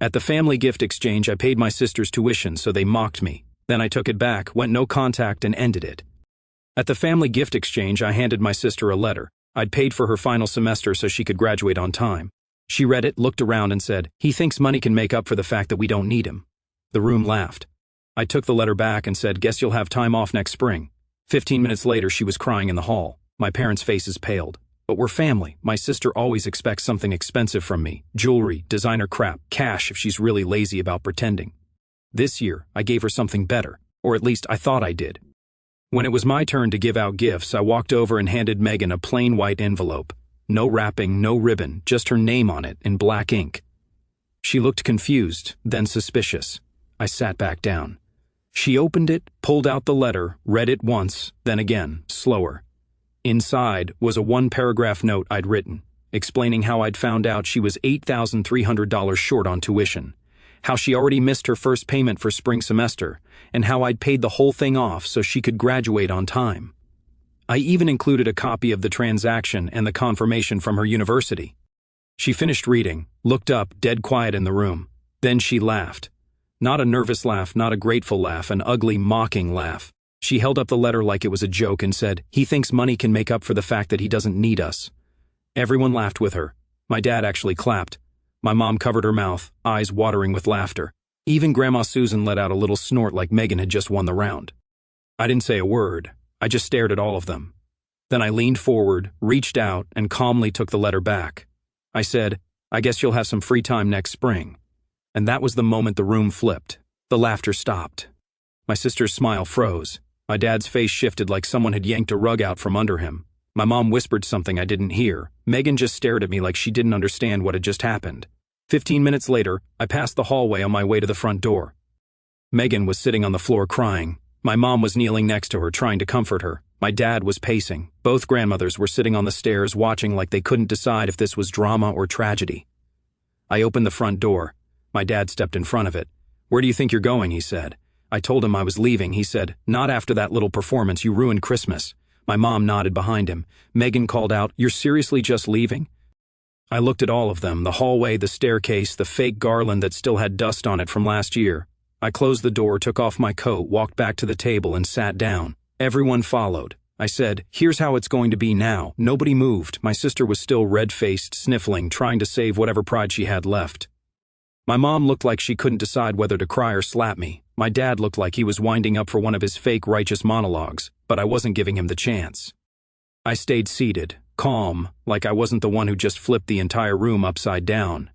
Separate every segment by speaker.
Speaker 1: At the family gift exchange, I paid my sister's tuition, so they mocked me. Then I took it back, went no contact, and ended it. At the family gift exchange, I handed my sister a letter. I'd paid for her final semester so she could graduate on time. She read it, looked around, and said, "He thinks money can make up for the fact that we don't need him." The room laughed. I took the letter back and said, "Guess you'll have time off next spring." 15 minutes later, she was crying in the hall. My parents' faces paled. But we're family. My sister always expects something expensive from me. Jewelry, designer crap, cash if she's really lazy about pretending. This year, I gave her something better, or at least I thought I did. When it was my turn to give out gifts, I walked over and handed Megan a plain white envelope. No wrapping, no ribbon, just her name on it in black ink. She looked confused, then suspicious. I sat back down. She opened it, pulled out the letter, read it once, then again, slower. Inside was a one-paragraph note I'd written, explaining how I'd found out she was $8,300 short on tuition, how she already missed her first payment for spring semester, and how I'd paid the whole thing off so she could graduate on time. I even included a copy of the transaction and the confirmation from her university. She finished reading, looked up, dead quiet in the room. Then she laughed. Not a nervous laugh, not a grateful laugh, an ugly, mocking laugh. She held up the letter like it was a joke and said, "He thinks money can make up for the fact that he doesn't need us." Everyone laughed with her. My dad actually clapped. My mom covered her mouth, eyes watering with laughter. Even Grandma Susan let out a little snort like Megan had just won the round. I didn't say a word. I just stared at all of them. Then I leaned forward, reached out, and calmly took the letter back. I said, "I guess you'll have some free time next spring." And that was the moment the room flipped. The laughter stopped. My sister's smile froze. My dad's face shifted like someone had yanked a rug out from under him. My mom whispered something I didn't hear. Megan just stared at me like she didn't understand what had just happened. 15 minutes later, I passed the hallway on my way to the front door. Megan was sitting on the floor crying. My mom was kneeling next to her, trying to comfort her. My dad was pacing. Both grandmothers were sitting on the stairs watching like they couldn't decide if this was drama or tragedy. I opened the front door. My dad stepped in front of it. "Where do you think you're going?" he said. I told him I was leaving. He said, "Not after that little performance. You ruined Christmas." My mom nodded behind him. Megan called out, "You're seriously just leaving?" I looked at all of them, the hallway, the staircase, the fake garland that still had dust on it from last year. I closed the door, took off my coat, walked back to the table, and sat down. Everyone followed. I said, "Here's how it's going to be now." Nobody moved. My sister was still red-faced, sniffling, trying to save whatever pride she had left. My mom looked like she couldn't decide whether to cry or slap me. My dad looked like he was winding up for one of his fake righteous monologues, but I wasn't giving him the chance. I stayed seated, calm, like I wasn't the one who just flipped the entire room upside down.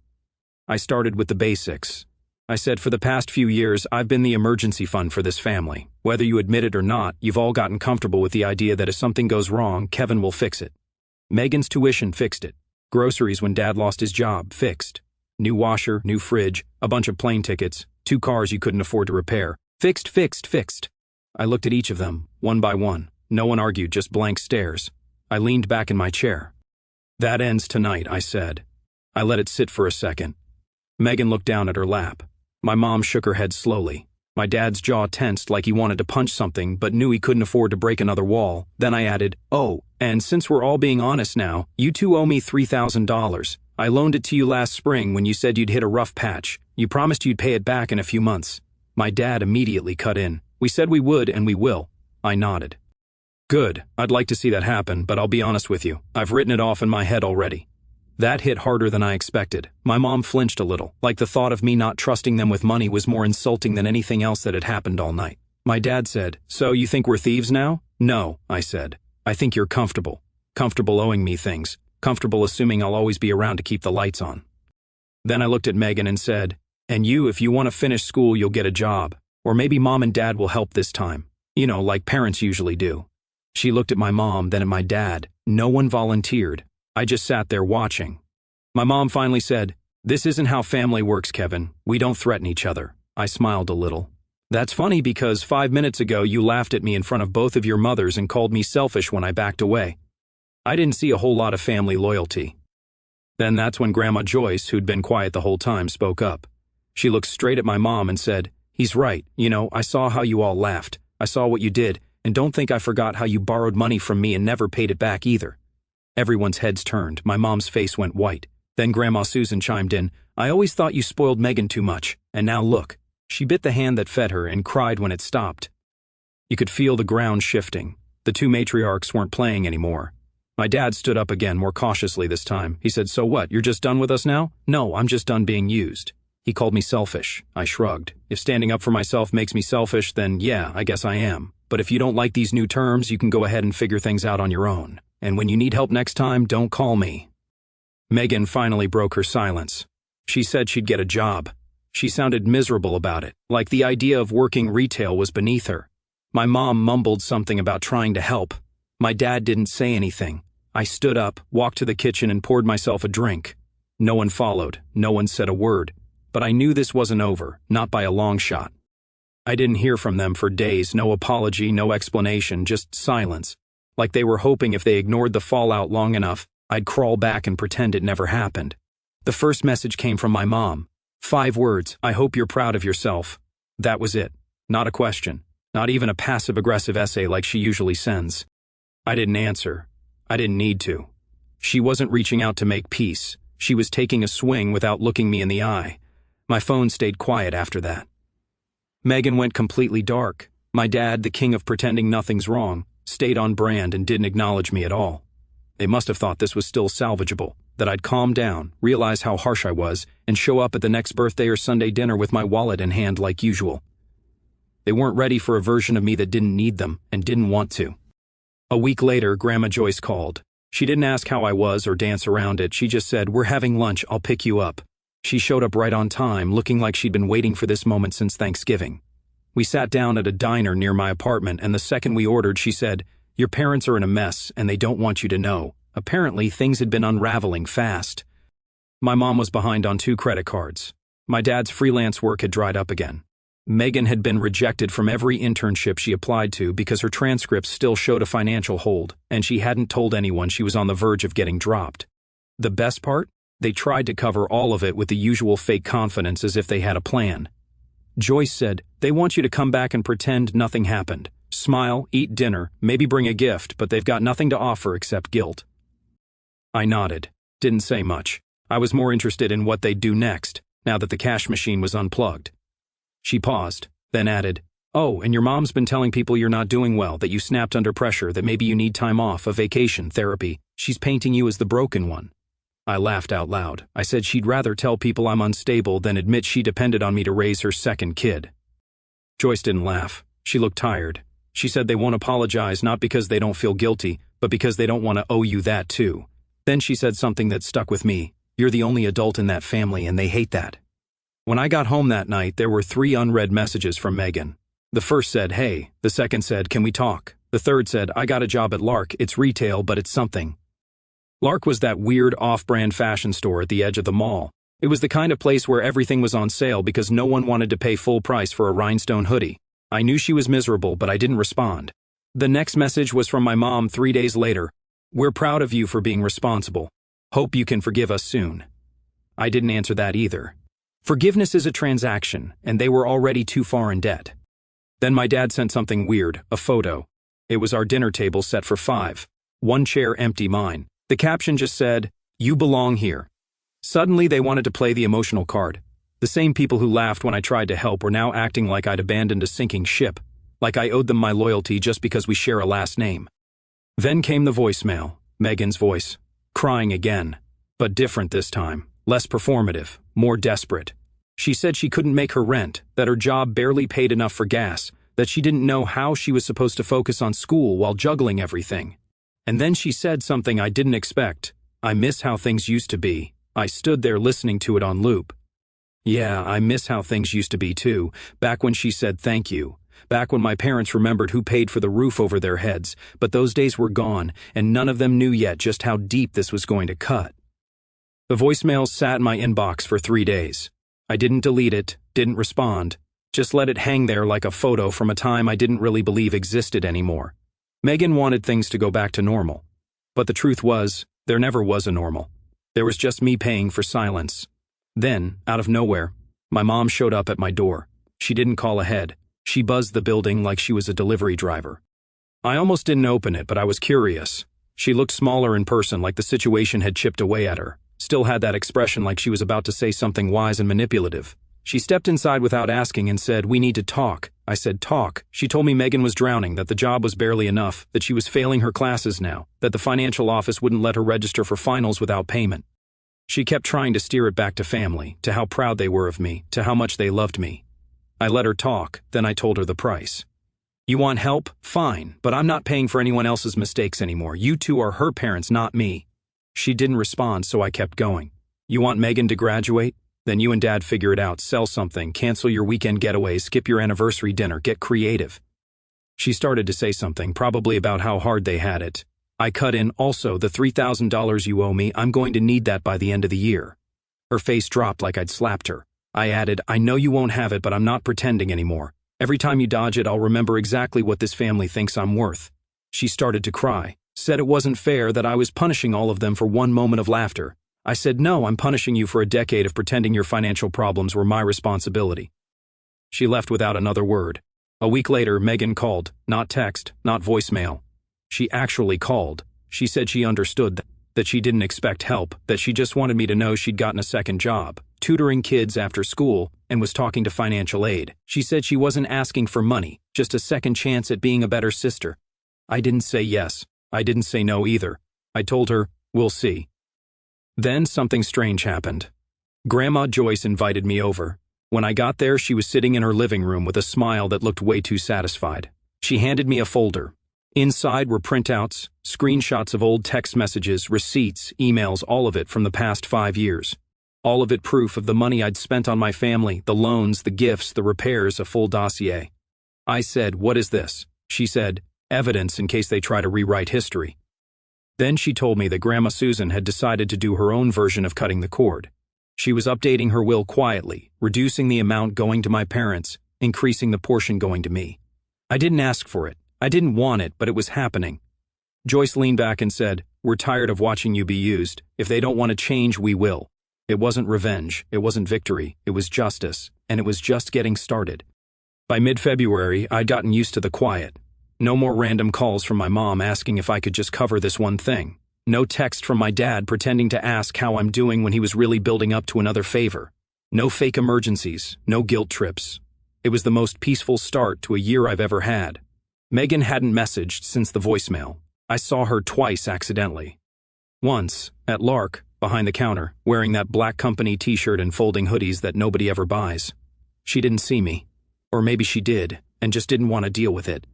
Speaker 1: I started with the basics. I said, "For the past few years, I've been the emergency fund for this family. Whether you admit it or not, you've all gotten comfortable with the idea that if something goes wrong, Kevin will fix it. Megan's tuition fixed it. Groceries when Dad lost his job, fixed. New washer, new fridge, a bunch of plane tickets, 2 cars you couldn't afford to repair. Fixed, fixed, fixed." I looked at each of them, one by one. No one argued, just blank stares. I leaned back in my chair. "That ends tonight," I said. I let it sit for a second. Megan looked down at her lap. My mom shook her head slowly. My dad's jaw tensed like he wanted to punch something but knew he couldn't afford to break another wall. Then I added, "Oh, and since we're all being honest now, you two owe me $3,000. I loaned it to you last spring when you said you'd hit a rough patch. You promised you'd pay it back in a few months." My dad immediately cut in. "We said we would and we will." I nodded. "Good. I'd like to see that happen, but I'll be honest with you. I've written it off in my head already." That hit harder than I expected. My mom flinched a little, like the thought of me not trusting them with money was more insulting than anything else that had happened all night. My dad said, "So you think we're thieves now?" "No," I said. "I think you're comfortable. Comfortable owing me things. Comfortable assuming I'll always be around to keep the lights on." Then I looked at Megan and said, "And you, if you want to finish school, you'll get a job. Or maybe Mom and Dad will help this time. You know, like parents usually do." She looked at my mom, then at my dad. No one volunteered. I just sat there watching. My mom finally said, "This isn't how family works, Kevin. We don't threaten each other." I smiled a little. "That's funny because 5 minutes ago you laughed at me in front of both of your mothers and called me selfish when I backed away. I didn't see a whole lot of family loyalty." Then that's when Grandma Joyce, who'd been quiet the whole time, spoke up. She looked straight at my mom and said, "He's right. You know, I saw how you all laughed. I saw what you did, and don't think I forgot how you borrowed money from me and never paid it back either." Everyone's heads turned. My mom's face went white. Then Grandma Susan chimed in, I always thought you spoiled Megan too much, and now look. She bit the hand that fed her and cried when it stopped. You could feel the ground shifting. The two matriarchs weren't playing anymore. My dad stood up again, more cautiously this time. He said, "So what, you're just done with us now?" "No, I'm just done being used." He called me selfish. I shrugged. If standing up for myself makes me selfish, then yeah, I guess I am. But if you don't like these new terms, you can go ahead and figure things out on your own. And when you need help next time, don't call me. Megan finally broke her silence. She said she'd get a job. She sounded miserable about it, like the idea of working retail was beneath her. My mom mumbled something about trying to help. My dad didn't say anything. I stood up, walked to the kitchen, and poured myself a drink. No one followed. No one said a word. But I knew this wasn't over, not by a long shot. I didn't hear from them for days, no apology, no explanation, just silence. Like they were hoping if they ignored the fallout long enough, I'd crawl back and pretend it never happened. The first message came from my mom. 5 words, "I hope you're proud of yourself." That was it. Not a question. Not even a passive-aggressive essay like she usually sends. I didn't answer. I didn't need to. She wasn't reaching out to make peace. She was taking a swing without looking me in the eye. My phone stayed quiet after that. Megan went completely dark. My dad, the king of pretending nothing's wrong, stayed on brand and didn't acknowledge me at all. They must have thought this was still salvageable, that I'd calm down, realize how harsh I was, and show up at the next birthday or Sunday dinner with my wallet in hand like usual. They weren't ready for a version of me that didn't need them and didn't want to. A week later, Grandma Joyce called. She didn't ask how I was or dance around it. She just said, "We're having lunch, I'll pick you up." She showed up right on time, looking like she'd been waiting for this moment since Thanksgiving. We sat down at a diner near my apartment, and the second we ordered, she said, "Your parents are in a mess, and they don't want you to know." Apparently, things had been unraveling fast. My mom was behind on 2 credit cards. My dad's freelance work had dried up again. Megan had been rejected from every internship she applied to because her transcripts still showed a financial hold, and she hadn't told anyone she was on the verge of getting dropped. The best part? They tried to cover all of it with the usual fake confidence as if they had a plan. Joyce said, "They want you to come back and pretend nothing happened. Smile, eat dinner, maybe bring a gift, but they've got nothing to offer except guilt." I nodded. Didn't say much. I was more interested in what they'd do next, now that the cash machine was unplugged. She paused, then added, "Oh, and your mom's been telling people you're not doing well, that you snapped under pressure, that maybe you need time off, a vacation, therapy. She's painting you as the broken one." I laughed out loud. I said she'd rather tell people I'm unstable than admit she depended on me to raise her second kid. Joyce didn't laugh. She looked tired. She said they won't apologize not because they don't feel guilty, but because they don't want to owe you that too. Then she said something that stuck with me. "You're the only adult in that family and they hate that." When I got home that night, there were 3 unread messages from Megan. The first said, "Hey." The second said, "Can we talk?" The third said, "I got a job at Lark. It's retail, but it's something." Lark was that weird off-brand fashion store at the edge of the mall. It was the kind of place where everything was on sale because no one wanted to pay full price for a rhinestone hoodie. I knew she was miserable, but I didn't respond. The next message was from my mom 3 days later. "We're proud of you for being responsible. Hope you can forgive us soon." I didn't answer that either. Forgiveness is a transaction, and they were already too far in debt. Then my dad sent something weird, a photo. It was our dinner table set for 5. 1 chair empty, mine. The caption just said, "You belong here." Suddenly they wanted to play the emotional card. The same people who laughed when I tried to help were now acting like I'd abandoned a sinking ship, like I owed them my loyalty just because we share a last name. Then came the voicemail, Megan's voice, crying again, but different this time, less performative, more desperate. She said she couldn't make her rent, that her job barely paid enough for gas, that she didn't know how she was supposed to focus on school while juggling everything. And then she said something I didn't expect. "I miss how things used to be." I stood there listening to it on loop. Yeah, I miss how things used to be too, back when she said thank you. Back when my parents remembered who paid for the roof over their heads, but those days were gone, and none of them knew yet just how deep this was going to cut. The voicemail sat in my inbox for 3 days. I didn't delete it, didn't respond, just let it hang there like a photo from a time I didn't really believe existed anymore. Megan wanted things to go back to normal. But the truth was, there never was a normal. There was just me paying for silence. Then, out of nowhere, my mom showed up at my door. She didn't call ahead. She buzzed the building like she was a delivery driver. I almost didn't open it, but I was curious. She looked smaller in person, like the situation had chipped away at her. Still had that expression like she was about to say something wise and manipulative. She stepped inside without asking and said, "We need to talk." I said, "Talk." She told me Megan was drowning, that the job was barely enough, that she was failing her classes now, that the financial office wouldn't let her register for finals without payment. She kept trying to steer it back to family, to how proud they were of me, to how much they loved me. I let her talk, then I told her the price. "You want help? Fine, but I'm not paying for anyone else's mistakes anymore. You two are her parents, not me." She didn't respond, so I kept going. "You want Megan to graduate? Then you and Dad figure it out, sell something, cancel your weekend getaways, skip your anniversary dinner, get creative." She started to say something, probably about how hard they had it. I cut in, "Also, the $3,000 you owe me, I'm going to need that by the end of the year." Her face dropped like I'd slapped her. I added, "I know you won't have it, but I'm not pretending anymore. Every time you dodge it, I'll remember exactly what this family thinks I'm worth." She started to cry, said it wasn't fair that I was punishing all of them for one moment of laughter. I said, "No, I'm punishing you for a decade of pretending your financial problems were my responsibility." She left without another word. A week later, Megan called, not text, not voicemail. She actually called. She said she understood that she didn't expect help, that she just wanted me to know she'd gotten a second job, tutoring kids after school, and was talking to financial aid. She said she wasn't asking for money, just a second chance at being a better sister. I didn't say yes. I didn't say no either. I told her, "We'll see." Then something strange happened. Grandma Joyce invited me over. When I got there, she was sitting in her living room with a smile that looked way too satisfied. She handed me a folder. Inside were printouts, screenshots of old text messages, receipts, emails, all of it from the past 5 years. All of it proof of the money I'd spent on my family, the loans, the gifts, the repairs, a full dossier. I said, "What is this?" She said, "Evidence in case they try to rewrite history." Then she told me that Grandma Susan had decided to do her own version of cutting the cord. She was updating her will quietly, reducing the amount going to my parents, increasing the portion going to me. I didn't ask for it. I didn't want it, but it was happening. Joyce leaned back and said, "We're tired of watching you be used. If they don't want to change, we will." It wasn't revenge, it wasn't victory, it was justice, and it was just getting started. By mid-February, I'd gotten used to the quiet. No more random calls from my mom asking if I could just cover this one thing. No text from my dad pretending to ask how I'm doing when he was really building up to another favor. No fake emergencies, no guilt trips. It was the most peaceful start to a year I've ever had. Megan hadn't messaged since the voicemail. I saw her twice accidentally. Once, at Lark, behind the counter, wearing that black company t-shirt and folding hoodies that nobody ever buys. She didn't see me. Or maybe she did, and just didn't want to deal with it.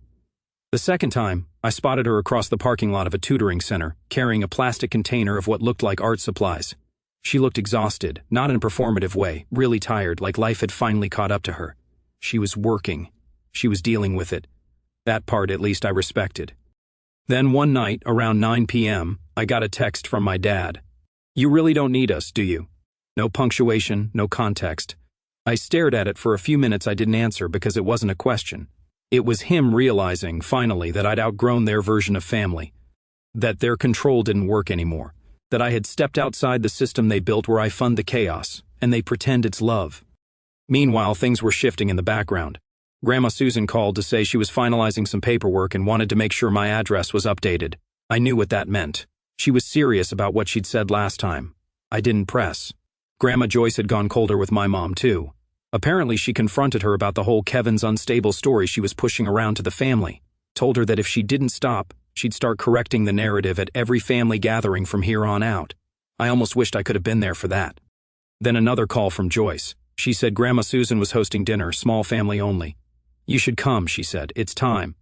Speaker 1: The second time, I spotted her across the parking lot of a tutoring center, carrying a plastic container of what looked like art supplies. She looked exhausted, not in a performative way, really tired, like life had finally caught up to her. She was working. She was dealing with it. That part, at least, I respected. Then one night, around 9 p.m., I got a text from my dad. "You really don't need us, do you?" No punctuation, no context. I stared at it for a few minutes. I didn't answer because it wasn't a question. It was him realizing, finally, that I'd outgrown their version of family. That their control didn't work anymore. That I had stepped outside the system they built where I fund the chaos, and they pretend it's love. Meanwhile, things were shifting in the background. Grandma Susan called to say she was finalizing some paperwork and wanted to make sure my address was updated. I knew what that meant. She was serious about what she'd said last time. I didn't press. Grandma Joyce had gone colder with my mom, too. Apparently, she confronted her about the whole Kevin's unstable story she was pushing around to the family. Told her that if she didn't stop, she'd start correcting the narrative at every family gathering from here on out. I almost wished I could have been there for that. Then another call from Joyce. She said Grandma Susan was hosting dinner, small family only. "You should come," she said. "It's time."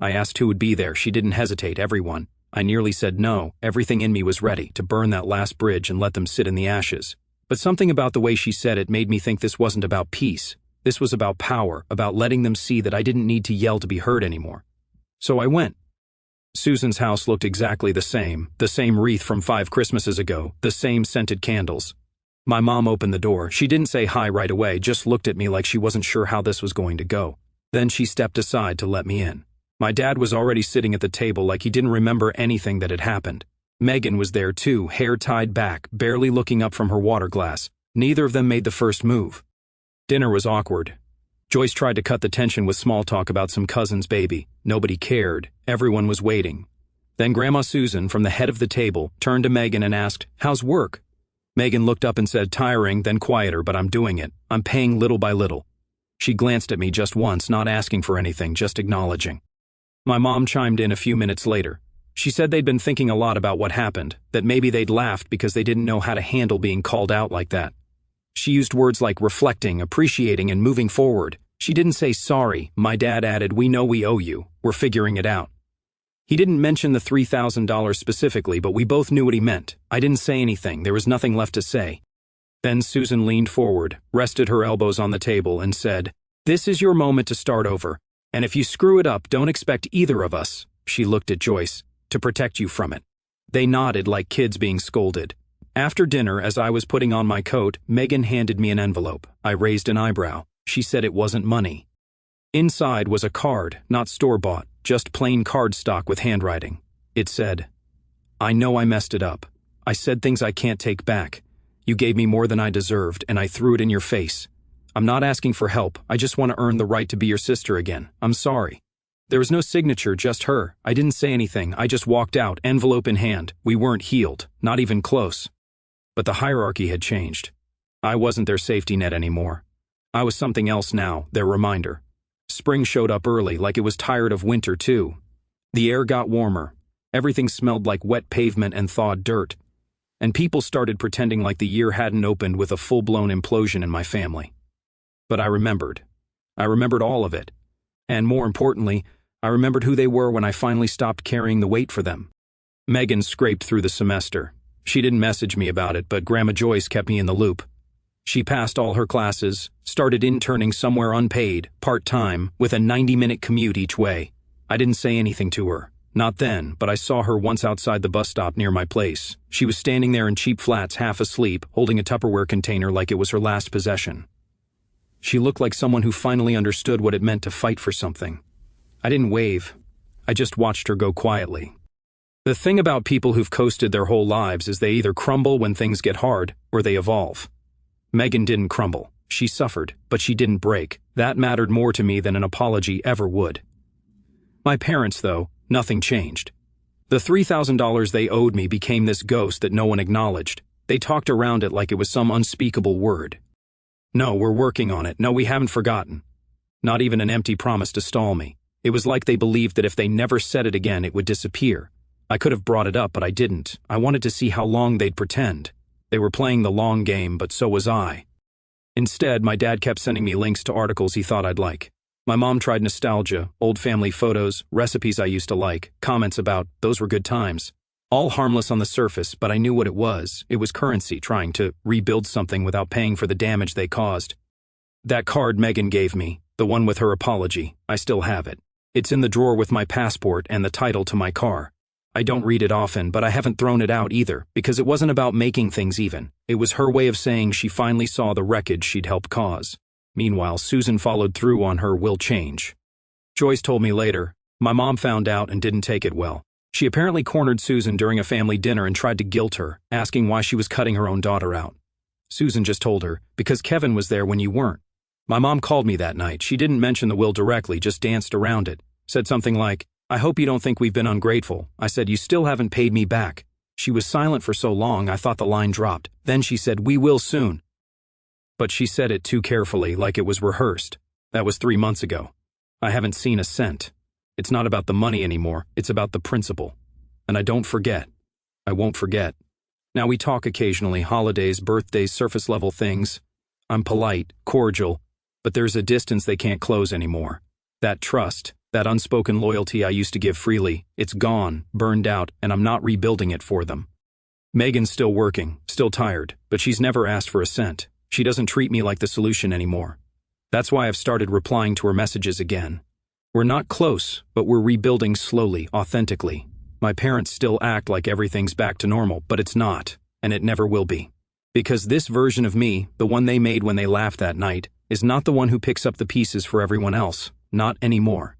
Speaker 1: I asked who would be there. She didn't hesitate. Everyone. I nearly said no. Everything in me was ready to burn that last bridge and let them sit in the ashes. But something about the way she said it made me think this wasn't about peace. This was about power, about letting them see that I didn't need to yell to be heard anymore. So I went. Susan's house looked exactly the same wreath from 5 Christmases ago, the same scented candles. My mom opened the door. She didn't say hi right away, just looked at me like she wasn't sure how this was going to go. Then she stepped aside to let me in. My dad was already sitting at the table like he didn't remember anything that had happened. Megan was there too, hair tied back, barely looking up from her water glass. Neither of them made the first move. Dinner was awkward. Joyce tried to cut the tension with small talk about some cousin's baby. Nobody cared. Everyone was waiting. Then Grandma Susan, from the head of the table, turned to Megan and asked, "How's work?" Megan looked up and said, tiring, then quieter, but I'm doing it. I'm paying little by little. She glanced at me just once, not asking for anything, just acknowledging. My mom chimed in a few minutes later. She said they'd been thinking a lot about what happened, that maybe they'd laughed because they didn't know how to handle being called out like that. She used words like reflecting, appreciating, and moving forward. She didn't say sorry. My dad added, we know we owe you. We're figuring it out. He didn't mention the $3,000 specifically, but we both knew what he meant. I didn't say anything. There was nothing left to say. Then Susan leaned forward, rested her elbows on the table, and said, this is your moment to start over. And if you screw it up, don't expect either of us, she looked at Joyce, to protect you from it. They nodded like kids being scolded. After dinner, as I was putting on my coat, Megan handed me an envelope. I raised an eyebrow. She said it wasn't money. Inside was a card, not store-bought, just plain cardstock with handwriting. It said, I know I messed it up. I said things I can't take back. You gave me more than I deserved, and I threw it in your face. I'm not asking for help. I just want to earn the right to be your sister again. I'm sorry. There was no signature, just her. I didn't say anything. I just walked out, envelope in hand. We weren't healed, not even close. But the hierarchy had changed. I wasn't their safety net anymore. I was something else now, their reminder. Spring showed up early, like it was tired of winter too. The air got warmer. Everything smelled like wet pavement and thawed dirt. And people started pretending like the year hadn't opened with a full-blown implosion in my family. But I remembered. I remembered all of it. And more importantly, I remembered who they were when I finally stopped carrying the weight for them. Megan scraped through the semester. She didn't message me about it, but Grandma Joyce kept me in the loop. She passed all her classes, started interning somewhere unpaid, part-time, with a 90-minute commute each way. I didn't say anything to her. Not then, but I saw her once outside the bus stop near my place. She was standing there in cheap flats, half asleep, holding a Tupperware container like it was her last possession. She looked like someone who finally understood what it meant to fight for something. I didn't wave. I just watched her go quietly. The thing about people who've coasted their whole lives is they either crumble when things get hard, or they evolve. Megan didn't crumble. She suffered, but she didn't break. That mattered more to me than an apology ever would. My parents, though, nothing changed. The $3,000 they owed me became this ghost that no one acknowledged. They talked around it like it was some unspeakable word. No, we're working on it. No, we haven't forgotten. Not even an empty promise to stall me. It was like they believed that if they never said it again, it would disappear. I could have brought it up, but I didn't. I wanted to see how long they'd pretend. They were playing the long game, but so was I. Instead, my dad kept sending me links to articles he thought I'd like. My mom tried nostalgia, old family photos, recipes I used to like, comments about those were good times. All harmless on the surface, but I knew what it was. It was currency trying to rebuild something without paying for the damage they caused. That card Megan gave me, the one with her apology, I still have it. It's in the drawer with my passport and the title to my car. I don't read it often, but I haven't thrown it out either, because it wasn't about making things even. It was her way of saying she finally saw the wreckage she'd helped cause. Meanwhile, Susan followed through on her will change. Joyce told me later, my mom found out and didn't take it well. She apparently cornered Susan during a family dinner and tried to guilt her, asking why she was cutting her own daughter out. Susan just told her, because Kevin was there when you weren't. My mom called me that night. She didn't mention the will directly, just danced around it. Said something like, I hope you don't think we've been ungrateful. I said, you still haven't paid me back. She was silent for so long, I thought the line dropped. Then she said, we will soon. But she said it too carefully, like it was rehearsed. That was 3 months ago. I haven't seen a cent. It's not about the money anymore. It's about the principle. And I don't forget. I won't forget. Now we talk occasionally, holidays, birthdays, surface-level things. I'm polite, cordial, but there's a distance they can't close anymore. That trust, that unspoken loyalty I used to give freely, it's gone, burned out, and I'm not rebuilding it for them. Megan's still working, still tired, but she's never asked for a cent. She doesn't treat me like the solution anymore. That's why I've started replying to her messages again. We're not close, but we're rebuilding slowly, authentically. My parents still act like everything's back to normal, but it's not, and it never will be. Because this version of me, the one they made when they laughed that night, is not the one who picks up the pieces for everyone else. Not anymore.